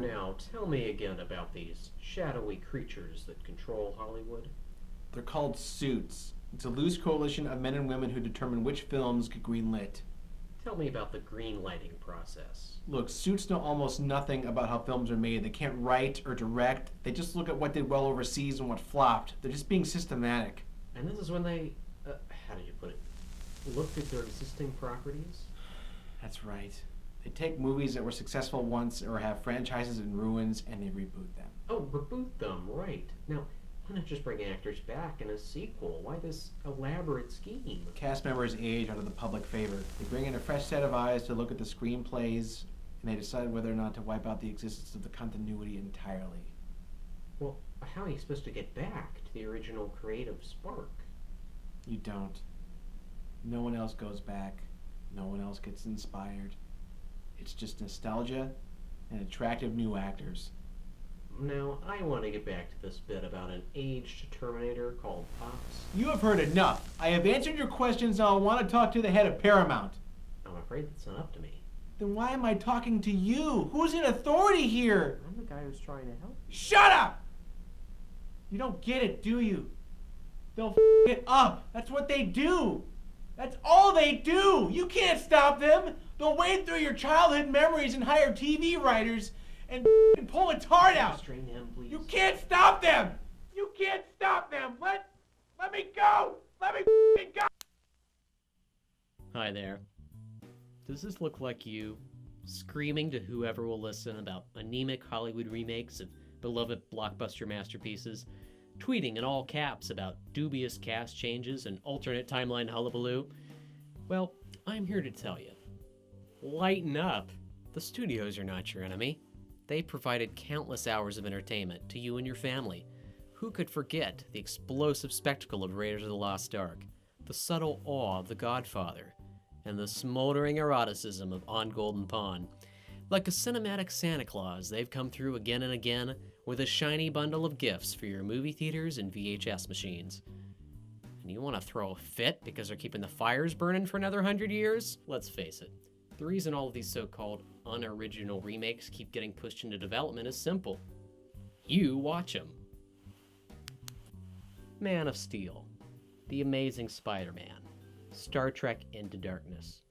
Now, tell me again about these shadowy creatures that control Hollywood. They're called suits. It's a loose coalition of men and women who determine which films get greenlit. Tell me about the green lighting process. Look, suits know almost nothing about how films are made. They can't write or direct. They just look at what did well overseas and what flopped. They're just being systematic. And this is when they, how did you put it, looked at their existing properties? That's right. They take movies that were successful once or have franchises in ruins and they reboot them. Oh, reboot them, right. Now, why not just bring actors back in a sequel? Why this elaborate scheme? Cast members age out of the public favor. They bring in a fresh set of eyes to look at the screenplays and they decide whether or not to wipe out the existence of the continuity entirely. Well, how are you supposed to get back to the original creative spark? You don't. No one else goes back. No one else gets inspired. It's just nostalgia and attractive new actors. Now, I want to get back to this bit about an aged Terminator called Pops. You have heard enough. I have answered your questions. Now I want to talk to the head of Paramount. I'm afraid that's not up to me. Then why am I talking to you? Who's in authority here? I'm the guy who's trying to help. Shut up! You don't get it, do you? They'll it up. That's what they do. That's all they do. You can't stop them. They'll wade through your childhood memories and hire TV writers and pull its heart out. Restrain him, please. You can't stop them. You can't stop them. Let me go. Let me go. Hi there. Does this look like you screaming to whoever will listen about anemic Hollywood remakes of beloved blockbuster masterpieces, tweeting in all caps about dubious cast changes and alternate timeline hullabaloo? Well, I'm here to tell you. Lighten up. The studios are not your enemy. They provided countless hours of entertainment to you and your family. Who could forget the explosive spectacle of Raiders of the Lost Ark, the subtle awe of The Godfather, and the smoldering eroticism of On Golden Pond? Like a cinematic Santa Claus, they've come through again and again with a shiny bundle of gifts for your movie theaters and VHS machines. And you want to throw a fit because they're keeping the fires burning for another 100 years? Let's face it. The reason all of these so-called unoriginal remakes keep getting pushed into development is simple. You watch them. Man of Steel, The Amazing Spider-Man, Star Trek Into Darkness.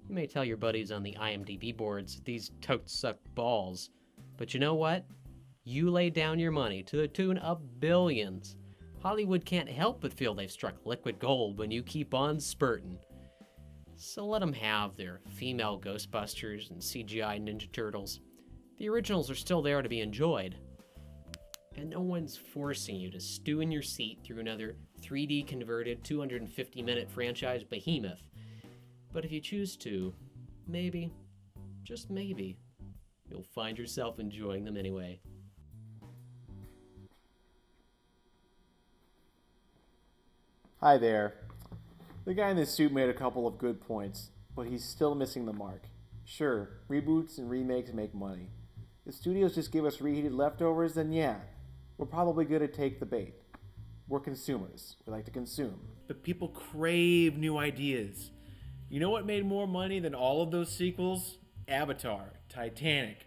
You may tell your buddies on the IMDb boards that these totes suck balls, but you know what? You lay down your money to the tune of billions. Hollywood can't help but feel they've struck liquid gold when you keep on spurting. So let them have their female Ghostbusters and CGI Ninja Turtles. The originals are still there to be enjoyed. And no one's forcing you to stew in your seat through another 3D converted 250-minute franchise behemoth. But if you choose to, maybe, just maybe, you'll find yourself enjoying them anyway. Hi there. The guy in this suit made a couple of good points, but he's still missing the mark. Sure, reboots and remakes make money. If studios just give us reheated leftovers, then yeah, we're probably good to take the bait. We're consumers. We like to consume. But people crave new ideas. You know what made more money than all of those sequels? Avatar, Titanic.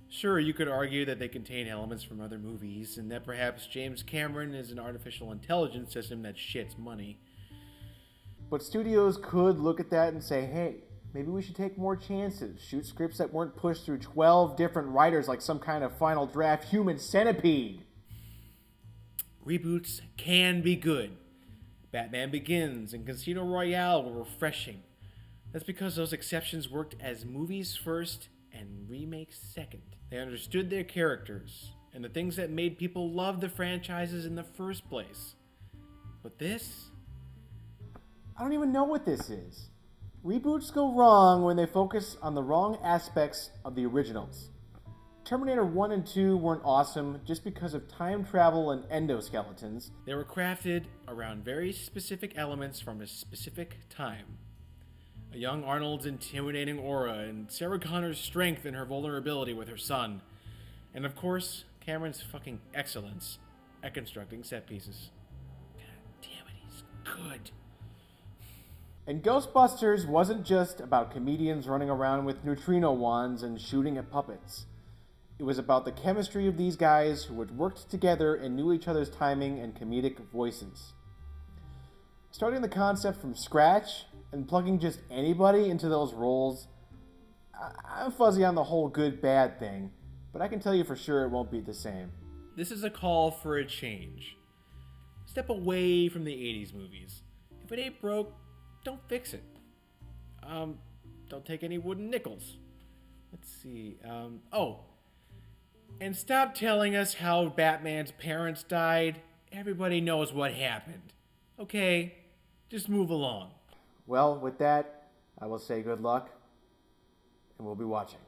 Sure, you could argue that they contain elements from other movies, and that perhaps James Cameron is an artificial intelligence system that shits money. But studios could look at that and say, hey, maybe we should take more chances. Shoot scripts that weren't pushed through 12 different writers like some kind of final draft human centipede. Reboots can be good. Batman Begins and Casino Royale were refreshing. That's because those exceptions worked as movies first and remakes second. They understood their characters and the things that made people love the franchises in the first place. But this? I don't even know what this is. Reboots go wrong when they focus on the wrong aspects of the originals. Terminator 1 and 2 weren't awesome just because of time travel and endoskeletons. They were crafted around very specific elements from a specific time. A young Arnold's intimidating aura, and Sarah Connor's strength and her vulnerability with her son. And of course, Cameron's fucking excellence at constructing set pieces. God damn it, he's good. And Ghostbusters wasn't just about comedians running around with neutrino wands and shooting at puppets. It was about the chemistry of these guys who had worked together and knew each other's timing and comedic voices. Starting the concept from scratch and plugging just anybody into those roles, I'm fuzzy on the whole good-bad thing, but I can tell you for sure it won't be the same. This is a call for a change. Step away from the 80s movies. If it ain't broke, don't fix it. Don't take any wooden nickels. Let's see, and stop telling us how Batman's parents died. Everybody knows what happened. Okay, just move along. Well, with that, I will say good luck, and we'll be watching.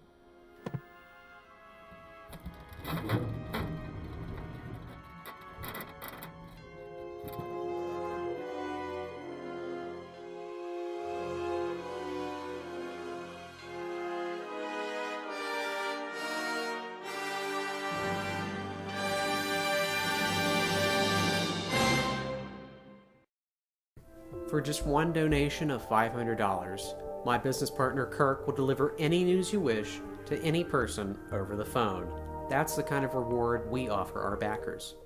For just one donation of $500, my business partner Kirk will deliver any news you wish to any person over the phone. That's the kind of reward we offer our backers.